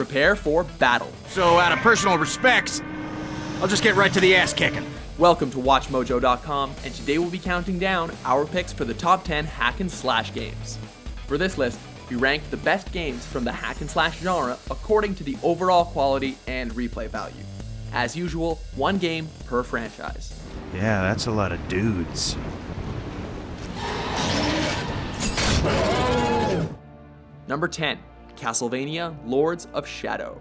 Prepare for battle. So out of personal respects, I'll just get right to the ass kicking. Welcome to WatchMojo.com, and today we'll be counting down our picks for the top 10 hack and slash games. For this list, we ranked the best games from the hack and slash genre according to the overall quality and replay value. As usual, one game per franchise. Yeah, that's a lot of dudes. Number 10, Castlevania Lords of Shadow.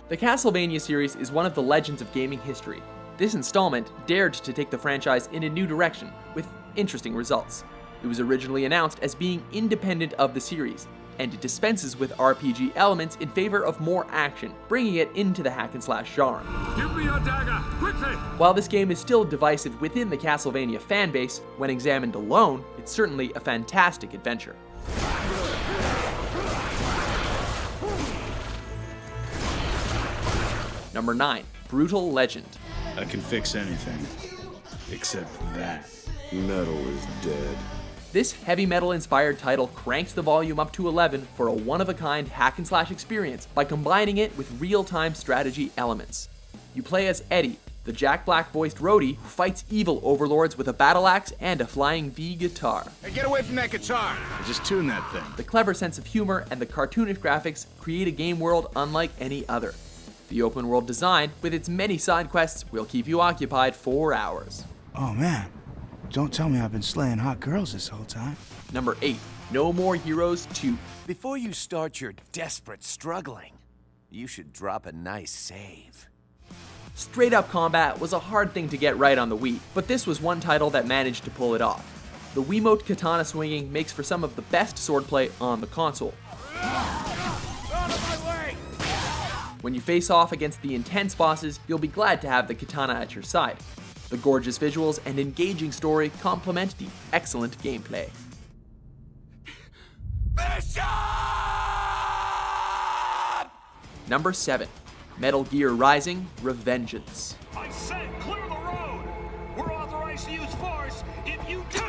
The Castlevania series is one of the legends of gaming history. This installment dared to take the franchise in a new direction, with interesting results. It was originally announced as being independent of the series, and it dispenses with RPG elements in favor of more action, bringing it into the hack and slash genre. Give me your dagger, quickly! While this game is still divisive within the Castlevania fanbase, when examined alone, it's certainly a fantastic adventure. Number 9, Brutal Legend. I can fix anything, except that. Metal is dead. This heavy metal inspired title cranks the volume up to 11 for a one-of-a-kind hack and slash experience by combining it with real-time strategy elements. You play as Eddie, the Jack Black voiced roadie who fights evil overlords with a battle axe and a flying V guitar. Hey, get away from that guitar! Just tune that thing. The clever sense of humor and the cartoonish graphics create a game world unlike any other. The open world design, with its many side quests, will keep you occupied for hours. Oh man, don't tell me I've been slaying hot girls this whole time. Number 8, No More Heroes 2. Before you start your desperate struggling, you should drop a nice save. Straight up combat was a hard thing to get right on the Wii, but this was one title that managed to pull it off. The Wiimote katana swinging makes for some of the best swordplay on the console. When you face off against the intense bosses, you'll be glad to have the katana at your side. The gorgeous visuals and engaging story complement the excellent gameplay. Number 7, Metal Gear Rising: Revengeance. I said clear the road! We're authorized to use force if you do!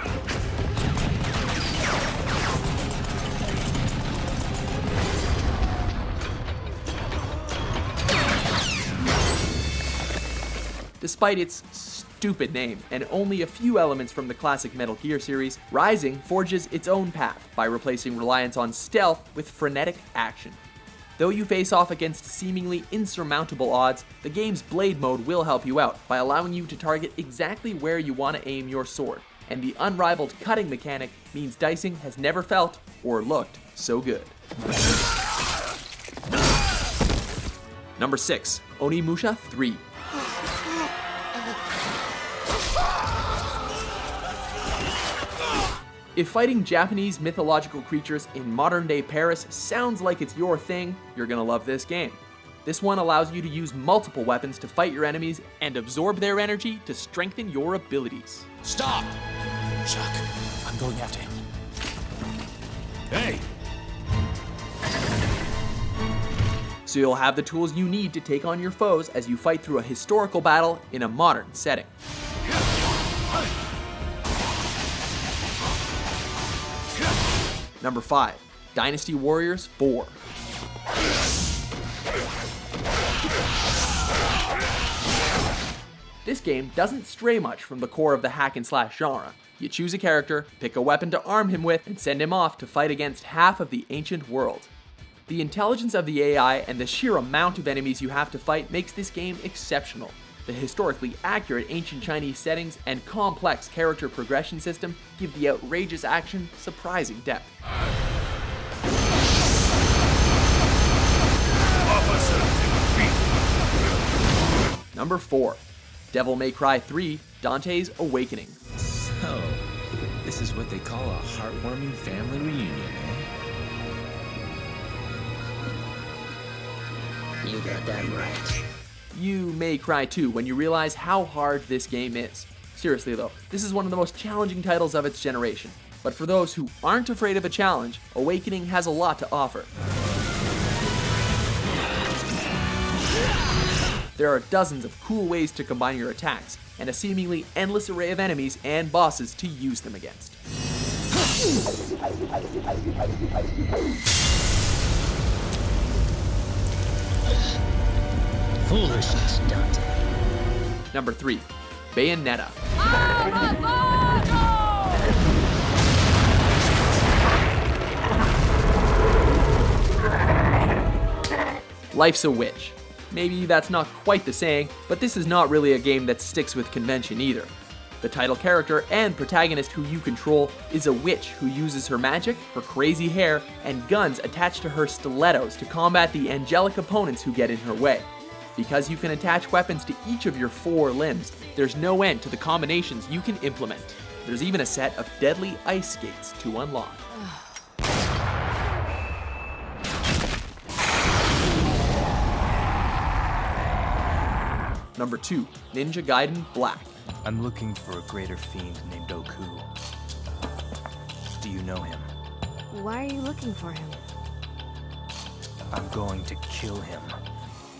Despite its stupid name and only a few elements from the classic Metal Gear series, Rising forges its own path by replacing reliance on stealth with frenetic action. Though you face off against seemingly insurmountable odds, the game's blade mode will help you out by allowing you to target exactly where you want to aim your sword, and the unrivaled cutting mechanic means dicing has never felt or looked so good. Number 6, Onimusha 3. If fighting Japanese mythological creatures in modern-day Paris sounds like it's your thing, you're gonna love this game. This one allows you to use multiple weapons to fight your enemies and absorb their energy to strengthen your abilities. Stop! Chuck, I'm going after him. Hey! So you'll have the tools you need to take on your foes as you fight through a historical battle in a modern setting. Number 5, Dynasty Warriors 4. This game doesn't stray much from the core of the hack and slash genre. You choose a character, pick a weapon to arm him with, and send him off to fight against half of the ancient world. The intelligence of the AI and the sheer amount of enemies you have to fight makes this game exceptional. The historically accurate ancient Chinese settings and complex character progression system give the outrageous action surprising depth. Number 4, Devil May Cry 3: Dante's Awakening. So, this is what they call a heartwarming family reunion, eh? You got that right. You may cry too when you realize how hard this game is. Seriously though, this is one of the most challenging titles of its generation. But for those who aren't afraid of a challenge, Awakening has a lot to offer. There are dozens of cool ways to combine your attacks, and a seemingly endless array of enemies and bosses to use them against. Foolishness, Dante. Number 3. Bayonetta. Life's a witch. Maybe that's not quite the saying, but this is not really a game that sticks with convention either. The title character and protagonist who you control is a witch who uses her magic, her crazy hair, and guns attached to her stilettos to combat the angelic opponents who get in her way. Because you can attach weapons to each of your 4 limbs, there's no end to the combinations you can implement. There's even a set of deadly ice skates to unlock. Number 2, Ninja Gaiden Black. I'm looking for a greater fiend named Oku. Do you know him? Why are you looking for him? I'm going to kill him.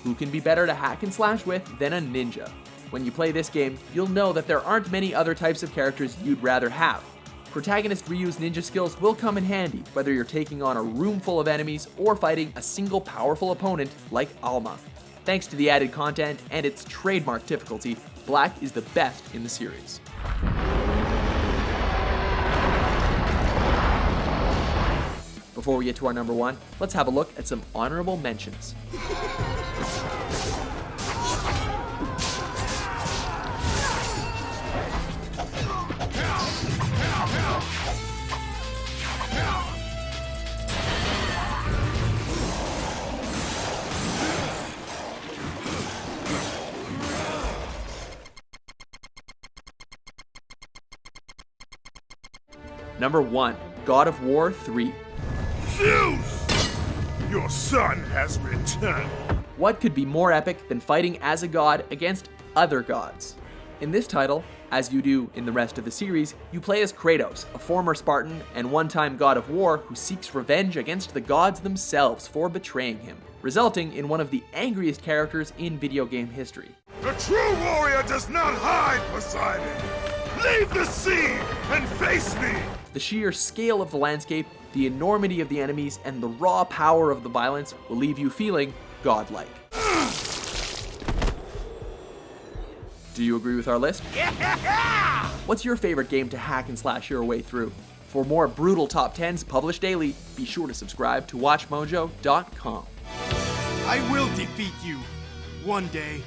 Who can be better to hack and slash with than a ninja? When you play this game, you'll know that there aren't many other types of characters you'd rather have. Protagonist Ryu's ninja skills will come in handy, whether you're taking on a room full of enemies or fighting a single powerful opponent like Alma. Thanks to the added content and its trademark difficulty, Black is the best in the series. Before we get to our number 1, let's have a look at some honorable mentions. Number 1, God of War 3. Zeus! Your son has returned. What could be more epic than fighting as a god against other gods? In this title, as you do in the rest of the series, you play as Kratos, a former Spartan and one-time god of war who seeks revenge against the gods themselves for betraying him, resulting in one of the angriest characters in video game history. The true warrior does not hide, Poseidon. Leave the sea and face me. The sheer scale of the landscape, the enormity of the enemies, and the raw power of the violence will leave you feeling godlike. Do you agree with our list? Yeah! What's your favorite game to hack and slash your way through? For more brutal top 10s published daily, be sure to subscribe to WatchMojo.com. I will defeat you one day.